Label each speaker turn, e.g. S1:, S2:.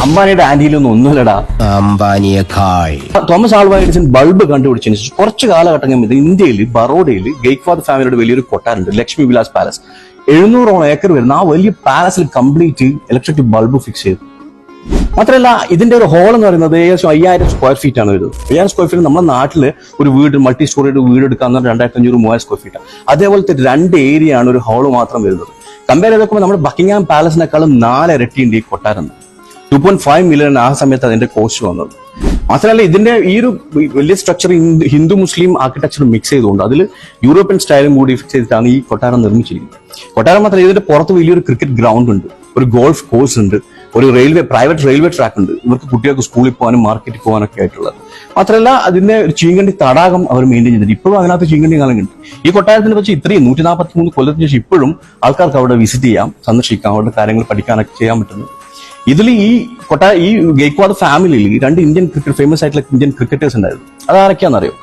S1: അംബാനിയുടെ ആന്റിയിലൊന്നും ഒന്നുമില്ലടാ
S2: അംബാനിയേക്കാൾ.
S1: Thomas Alva Edison bulb കണ്ടുപിടിച്ചതിന് ശേഷം കുറച്ച് കാലഘട്ടം കഴിഞ്ഞ് ഇന്ത്യയിൽ ബറോഡയിൽ ഗെയ്ക്വാദ് ഫാമിലിയുടെ വലിയൊരു കൊട്ടാരുണ്ട്, ലക്ഷ്മി വിലാസ് പാലസ്. 700 ഏക്കർ വരുന്ന ആ വലിയ പാലസിൽ കംപ്ലീറ്റ് ഇലക്ട്രിക് ബൾബ് ഫിക്സ് ചെയ്തു. മാത്രമല്ല ഇതിന്റെ ഒരു ഹോൾ എന്ന് പറയുന്നത് ഏകദേശം 5000 സ്ക്വയർ ഫീറ്റ് ആണ് വരുന്നത്. 5000 സ്ക്വയർ ഫീറ്റ് നമ്മുടെ നാട്ടില് ഒരു വീട്, മൾട്ടി സ്റ്റോറിയുടെ വീട് എടുക്കാൻ 2500-3000 സ്ക്വയർ ഫീറ്റ്. അതേപോലത്തെ 2 ഏരിയ ആണ് ഒരു ഹോള് മാത്രം വരുന്നത്. കമ്പയർ ചെയ്ത് നോക്കുമ്പോൾ നമ്മുടെ ബക്കിംഗ്ഹാം പാലസിനേക്കാളും 4 ഇരട്ടിയുണ്ട് ഈ കൊട്ടാരം. 2.5 മില്യൺ ആ സമയത്ത് അതിന്റെ കോസ്റ്റ് വന്നത്. മാത്രമല്ല ഇതിന്റെ ഈ ഒരു വലിയ സ്ട്രക്ചർ ഹിന്ദു മുസ്ലിം ആർക്കിടെക്ചർ മിക്സ് ചെയ്തുകൊണ്ട് അതിൽ യൂറോപ്യൻ സ്റ്റൈലും കൂടി ഫിക്സ് ചെയ്തിട്ടാണ് ഈ കൊട്ടാരം നിർമ്മിച്ചിരിക്കുന്നത്. കൊട്ടാരം മാത്രമല്ല, ഇതിന്റെ പുറത്ത് വലിയൊരു ക്രിക്കറ്റ് ഗ്രൗണ്ട് ഉണ്ട്, ഒരു ഗോൾഫ് കോഴ്സ് ഉണ്ട്, ഒരു പ്രൈവറ്റ് റെയിൽവേ ട്രാക്ക് ഉണ്ട്, ഇവർക്ക് കുട്ടികൾക്ക് സ്കൂളിൽ പോകാനും മാർക്കറ്റിൽ പോകാനൊക്കെ ആയിട്ടുള്ളത്. മാത്രമല്ല അതിന്റെ ഒരു ചീങ്കണ്ടി തടാകം അവർ മെയിൻറ്റെയിൻ ചെയ്തിട്ടുണ്ട്. ഇപ്പോഴും അതിനകത്ത് ചീങ്കണ്ടി കാലങ്ങളുണ്ട്. ഈ കൊട്ടാരത്തിനെ വെച്ച് ഇത്രയും 143 കൊല്ലത്തിന് ശേഷം ഇപ്പോഴും ആൾക്കാർക്ക് അവിടെ വിസിറ്റ് ചെയ്യാം, സന്ദർശിക്കാം, അവരുടെ കാര്യങ്ങൾ പഠിക്കാനൊക്കെ ചെയ്യാൻ പറ്റുന്നു. ഇതിൽ ഈ ഗെയ്ക്വാദ് ഫാമിലിയിൽ 2 ഫേമസ് ആയിട്ടുള്ള ഇന്ത്യൻ ക്രിക്കറ്റേഴ്സ് ഉണ്ടായിരുന്നു. അതാരൊക്കെയാണെന്നറിയോ?